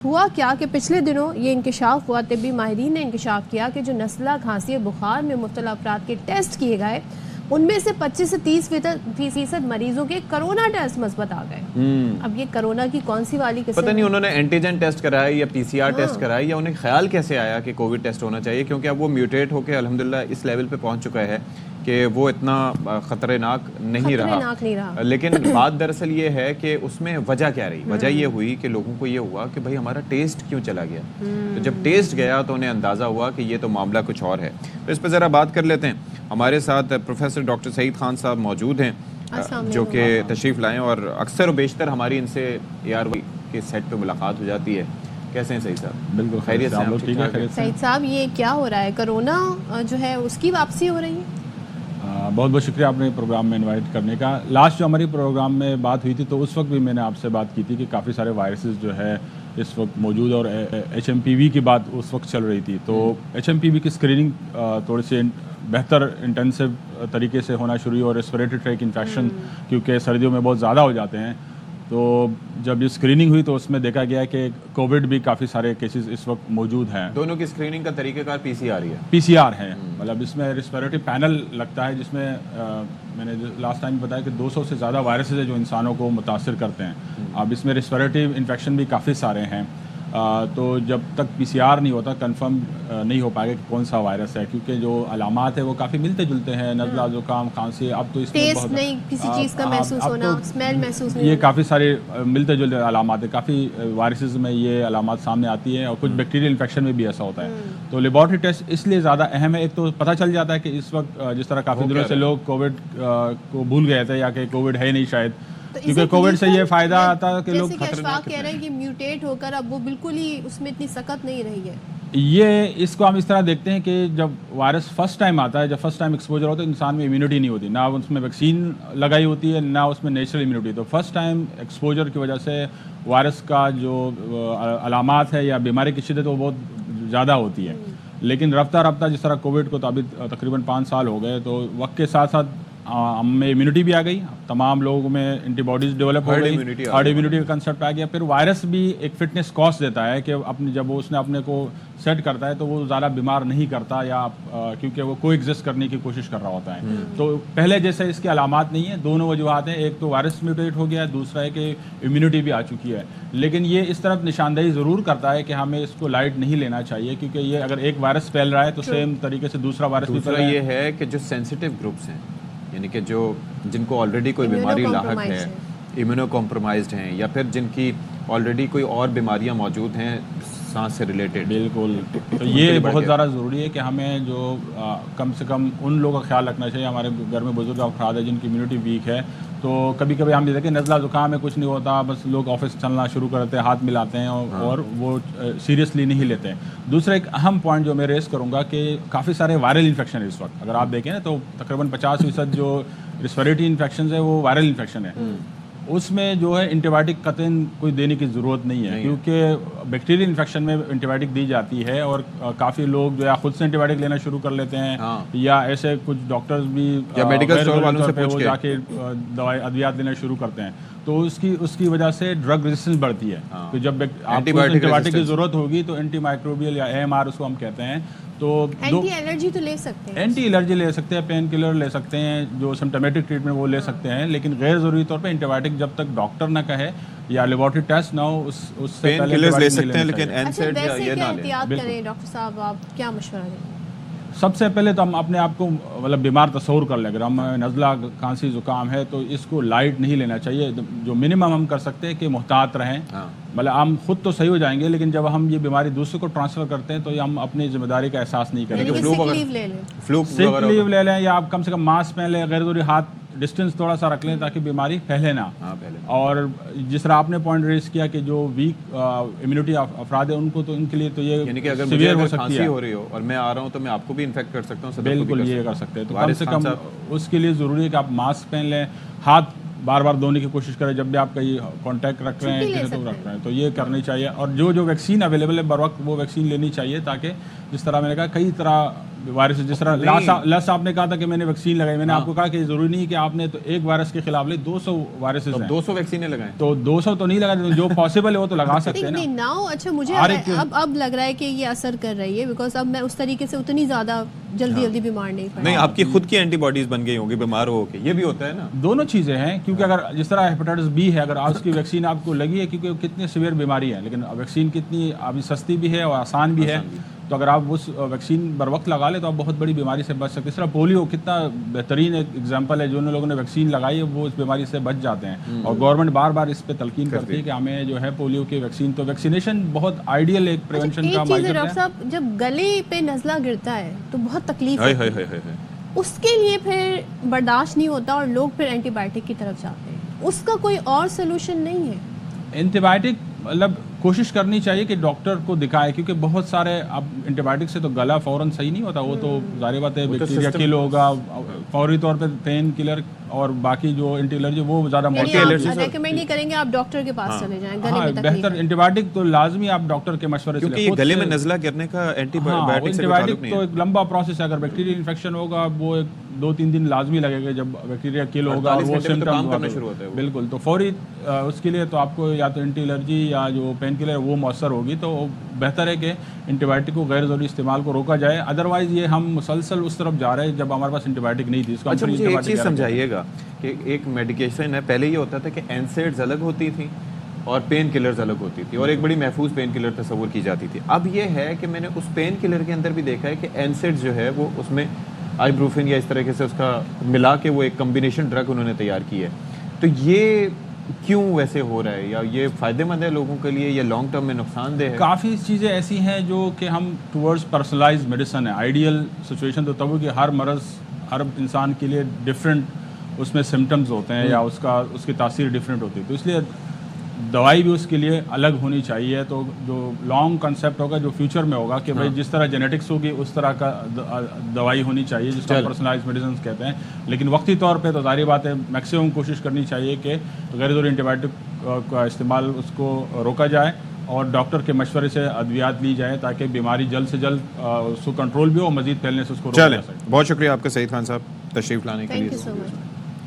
हुआ क्या कि पिछले दिनों ये इंकशाफ हुआ, तिब्बी माहिरीन ने इंकशाफ किया कि जो नज़ला, खांसी, बुखार में मुब्तला अफराद के टेस्ट किए गए उनमें से 25 से 30% मरीजों के कोरोना टेस्ट मस्बत आ गए। अब ये कोरोना की कौन सी वाली किस्म, पता नहीं उन्होंने एंटीजन टेस्ट कराया या पीसीआर टेस्ट कराया या उन्हें ख्याल कैसे आया कि कोविड टेस्ट होना चाहिए, क्योंकि अब वो म्यूटेट होकर अल्हम्दुलिल्लाह इस लेवल पे पहुंच चुका है कि वो इतना खतरनाक नहीं रहा। लेकिन बात दरअसल ये है कि उसमें वजह क्या रही। वजह ये हुई कि लोगों को ये हुआ कि भाई हमारा टेस्ट क्यों चला गया। तो जब टेस्ट गया तो उन्हें अंदाज़ा हुआ कि ये तो मामला कुछ और है। तो इस पर ज़रा बात कर लेते हैं। हमारे साथ प्रोफेसर डॉक्टर सईद खान साहब मौजूद हैं जो कि तशरीफ़ लाएँ और अक्सर व बेशतर हमारी इनसे ARY के सेट पे मुलाकात हो जाती है। कैसे हैं सईद साहब? बिल्कुल खैरियत से? ठीक है सईद साहब, ये क्या हो रहा है? कोरोना जो है उसकी वापसी हो रही है? बहुत बहुत शुक्रिया आपने प्रोग्राम में इनवाइट करने का। लास्ट जो हमारी प्रोग्राम में बात हुई थी तो उस वक्त भी मैंने आपसे बात की थी कि काफ़ी सारे वायरसेस जो है इस वक्त मौजूद और HMPV की बात उस वक्त चल रही थी। तो HMPV की स्क्रीनिंग थोड़ी सी बेहतर इंटेंसिव तरीके से होना शुरू हुई और रेस्पिरेटरी ट्रैक इन्फेक्शन क्योंकि सर्दियों में बहुत ज़्यादा हो जाते हैं, तो जब ये स्क्रीनिंग हुई तो उसमें देखा गया कि कोविड भी काफ़ी सारे केसेस इस वक्त मौजूद हैं। दोनों की स्क्रीनिंग का तरीक़ेकार PCR ही है। PCR है, मतलब इसमें रेस्पिरेटरी पैनल लगता है जिसमें मैंने लास्ट टाइम बताया कि 200 से ज़्यादा वायरसेस है जो इंसानों को मुतासिर करते हैं। अब इसमें रेस्पिरेटरी इन्फेक्शन भी काफ़ी सारे हैं। तो जब तक PCR नहीं होता कंफर्म नहीं हो पाएगा कि कौन सा वायरस है, क्योंकि जो अलामात है वो काफ़ी मिलते जुलते हैं। नज़ला, जुकाम, खांसी, अब तो इसमें टेस्ट नहीं, किसी चीज़ का महसूस होना, स्मेल महसूस नहीं, ये काफ़ी सारे मिलते जुलते अलामात है। काफ़ी वायरसेस में ये अलामात सामने आती है और कुछ बैक्टीरियल इन्फेक्शन में भी ऐसा होता है। तो लेबॉर्ट्री टेस्ट इसलिए ज़्यादा अहम है। एक तो पता चल जाता है कि इस वक्त जिस तरह काफ़ी दिनों से लोग कोविड को भूल गए थे या कि कोविड है ही नहीं शायद, तो क्योंकि कोविड से ये फायदा आता है कि लोग खतरनाक कह रहे हैं कि म्यूटेट होकर अब वो बिल्कुल ही उसमें इतनी सख्त नहीं रही है। ये इसको हम इस तरह देखते हैं कि जब वायरस फर्स्ट टाइम आता है, जब फर्स्ट टाइम एक्सपोजर होता है तो इंसान में इम्यूनिटी नहीं होती, ना उसमें वैक्सीन लगाई होती है ना उसमें नेचुरल इम्यूनिटी। तो फर्स्ट टाइम एक्सपोजर की वजह से वायरस का जो अलामात है या बीमारी की शिद्दत वो बहुत ज़्यादा होती है। लेकिन रफ्ता रफ्ता जिस तरह कोविड को तो अभी तकरीबन 5 साल हो गए, तो वक्त के साथ साथ हमें इम्यूनिटी भी आ गई, तमाम लोगों में एंटीबॉडीज डेवलप हो गई, हर्ड इम्यूनिटी का कंसेप्ट आ गया। फिर वायरस भी एक फिटनेस कॉस्ट देता है कि अपने जब वो उसने अपने को सेट करता है तो वो ज़्यादा बीमार नहीं करता या क्योंकि वो को एग्जिस्ट करने की कोशिश कर रहा होता है। तो पहले जैसे इसके अलामात नहीं है। दोनों वजूहत हैं, एक तो वायरस म्यूटेट हो गया, दूसरा है कि इम्यूनिटी भी आ चुकी है। लेकिन ये इस तरफ निशानदेही ज़रूर करता है कि हमें इसको लाइट नहीं लेना चाहिए, क्योंकि ये अगर एक वायरस फैल रहा है तो सेम तरीके से दूसरा वायरस भी फैल रहा है। ये है कि जो सेंसिटिव ग्रुप्स हैं, यानी कि जो जिनको ऑलरेडी कोई बीमारी लाहक है, इम्यूनो कॉम्प्रोमाइज्ड हैं, या फिर जिनकी ऑलरेडी कोई और बीमारियां मौजूद हैं सांस से रिलेटेड, बिल्कुल। तो ये बहुत ज़्यादा ज़रूरी है कि हमें जो कम से कम उन लोगों का ख्याल रखना चाहिए। हमारे घर में बुजुर्ग अफराद है जिनकी इम्यूनिटी वीक है, तो कभी कभी हम देखें नज़ला ज़ुकाम में कुछ नहीं होता, बस लोग ऑफिस चलना शुरू करते हैं, हाथ मिलाते हैं और वो सीरियसली नहीं लेते हैं। दूसरा एक अहम पॉइंट जो मैं रेस करूँगा कि काफ़ी सारे वायरल इन्फेक्शन है इस वक्त। अगर आप देखें ना तो तकरीबन 50% जो रेस्पिरेटरी इन्फेक्शन है वो वायरल इन्फेक्शन है। उसमें जो है एंटीबायोटिक कतई कोई देने की ज़रूरत नहीं है, क्योंकि बैक्टीरियल इन्फेक्शन में एंटीबायोटिक दी जाती है और काफ़ी लोग जो है खुद से एंटीबायोटिक लेना शुरू कर लेते हैं। या ऐसे कुछ डॉक्टर्स भी या मेडिकल स्टोर वालों से वो जाके दवाई अद्वियात लेना शुरू करते हैं, तो उसकी वजह से ड्रग रेजिस्टेंस बढ़ती है। तो जब एंटीबायोटिक की ज़रूरत होगी तो एंटी माइक्रोबियल या AMR उसको हम कहते हैं, तो एंटी एलर्जी तो ले सकते हैं, एंटी एलर्जी ले सकते हैं, पेन किलर ले सकते हैं, जो सिम्टोमेटिक ट्रीटमेंट वो ले सकते हैं। लेकिन गैर ज़रूरी तौर पे एंटीबायोटिक जब तक डॉक्टर ना कहे या लेबोरेटरी टेस्ट ना हो उससे पेन किलर्स ले सकते हैं, लेकिन एनसेड या ये ना लें। करें डॉक्टर साहब, आप क्या मशवरा देंगे? सबसे पहले तो हम अपने आप को मतलब बीमार तस्वुर कर लें। अगर हम नज़ला, खांसी, ज़ुकाम है तो इसको लाइट नहीं लेना चाहिए। जो मिनिमम हम कर सकते हैं कि मुहतात रहें। मतलब हम खुद तो सही हो जाएंगे, लेकिन जब हम ये बीमारी दूसरे को ट्रांसफ़र करते हैं तो हम अपनी जिम्मेदारी का एहसास नहीं करेंगे। सिक लीव ले लें या आप कम से कम मास्क पहन लें, गैर ज़रूरी हाथ डिस्टेंस थोड़ा सा रख लें ताकि बीमारी फैले ना। और जिस तरह आपने पॉइंट रेस किया कि जो वीक इम्यूनिटी अफराद है उनको तो इनके लिए तो ये यानी कि अगर मुझे हो सकती है, हो रही हो और मैं आ रहा हूँ तो मैं आपको भी इन्फेक्ट कर सकता हूँ। बिल्कुल ये कर सकते हैं। तो कम से कम उसके लिए ज़रूरी है कि आप मास्क पहन लें, हाथ बार बार धोने की कोशिश करें जब भी आप कहीं कांटेक्ट रख रहे हैं, किसी को रख रहे हैं, तो ये करनी चाहिए। और जो वैक्सीन अवेलेबल है बर वक्त वो वैक्सीन लेनी चाहिए, ताकि जिस तरह मैंने कहा कई तरह वायरस, जिस तरह लास्ट आपने कहा था कि मैंने वैक्सीन लगाई, मैंने आपको कहा कि जरूरी नहीं कि आपने तो एक वायरस के खिलाफ ले, 200 वायरसेस हैं, 200 वैक्सीनें लगाएं, तो 200 तो नहीं लगाए, जो पॉसिबल है वो तो लगा सकते हैं ना। नाउ अच्छा, मुझे अब लग रहा है कि ये असर कर रही है, बिकॉज अब मैं उस तरीके से उतनी ज्यादा जल्दी बीमार नहीं पड़ा। नहीं, आपकी खुद की एंटीबॉडीज बन गई होंगी बीमार हो के, ये भी होता है ना। दोनों चीज़ें हैं, क्योंकि अगर जिस तरह हेपेटाइटिस बी है, अगर आज की वैक्सीन आपको लगी है, क्योंकि कितनी सीवियर बीमारी है, लेकिन वैक्सीन कितनी अभी सस्ती भी है और आसान भी है, तो अगर आप उस वैक्सीन बर वक्त लगा ले तो आप बहुत बड़ी बीमारी से बच सकते हैं। इस तरह पोलियो कितना बेहतरीन एक एग्जांपल है, जो लोगों ने वैक्सीन लगाई है वो इस बीमारी से बच जाते हैं, और गवर्नमेंट बार बार इस पे तलकीन करती है कि हमें जो है पोलियो की वैक्सीन, तो वैक्सीनेशन बहुत आइडियल एक प्रिवेंशन का माध्यम है। डॉक्टर साहब, जब गले पे नज़ला गिरता है तो बहुत तकलीफ होती है, उसके लिए फिर बर्दाश्त नहीं होता और लोग फिर एंटीबायोटिक की तरफ जाते हैं, उसका कोई और सोल्यूशन नहीं है? एंटीबायोटिक मतलब कोशिश करनी चाहिए कि डॉक्टर को दिखाए, क्योंकि बहुत सारे अब एंटीबायोटिक से तो गला फौरन सही नहीं होता, वो तो जाहिर बात है बैक्टीरिया किल होगा, फौरी तौर पे पेन किलर और बाकी जो एंटी एलर्जी वो ज़्यादा रेकमेंड नहीं करेंगे, आप डॉक्टर के पास चले जाएं। गले में बेहतर एंटीबायोटिक तो लाजमी आप डॉक्टर के मशवरे से, क्योंकि ये गले में नज़ला गिरने का एंटीबायोटिक तो एक लंबा प्रोसेस है। अगर बैक्टीरियल इन्फेक्शन होगा वो 2-3 दिन लाजमी लगेगा, जब बैक्टीरिया किल होगा और वो सिम्टम्स बिल्कुल, तो फौरी उसके लिए तो आपको या तो एंटी एलर्जी या जो पेन किलर वो मौसर होगी, तो बेहतर है कि एंटीबायोटिक को गैर ज़रूरी इस्तेमाल को रोका जाए। अदरवाइज ये हम मुसलसल उस तरफ जा रहे हैं जब हमारे पास एंटीबायोटिक नहीं थी। अच्छा, मुझे एक चीज़ समझाइएगा कि एक मेडिकेशन है, पहले ये होता था कि एनसेड्स अलग होती थी और पेन किलर्स अलग होती थी, और एक बड़ी महफूज पेन किलर तस्वुर की जाती थी। अब ये है कि मैंने उस पेन किलर के अंदर भी देखा है कि एनसेड्स जो है वो उसमें आइब्रूफिन या इस तरीके से उसका मिला के वो एक कम्बिनेशन ड्रग उन्होंने तैयार की है। तो ये क्यों वैसे हो रहा है, या ये फ़ायदेमंद है लोगों के लिए या लॉन्ग टर्म में नुकसानदेह है? काफ़ी चीज़ें ऐसी हैं जो कि हम टूवर्ड्स पर्सनलाइज्ड मेडिसिन है। आइडियल सिचुएशन तो तब कि हर मर्ज़ हर इंसान के लिए डिफरेंट उसमें सिम्टम्स होते हैं या उसकी तासीर डिफरेंट होती है, तो इसलिए दवाई भी उसके लिए अलग होनी चाहिए। तो जो लॉन्ग कंसेप्ट होगा, जो फ्यूचर में होगा कि भाई जिस तरह जेनेटिक्स होगी उस तरह का दवाई होनी चाहिए, जिसको हम पर्सनलाइज्ड मेडिसिन कहते हैं। लेकिन वक्ती तौर पे तो जाहिर बात है मैक्सिमम कोशिश करनी चाहिए कि गैर ज़रूरी एंटीबायोटिक का इस्तेमाल उसको रोका जाए और डॉक्टर के मशवरे से अद्वियात ली जाए, ताकि बीमारी जल्द से जल्द उसको कंट्रोल भी हो, मजीद फैलने से उसको रोका जा सके। बहुत शुक्रिया आपका सईद खान साहब तशरीफ़ लाने के लिए।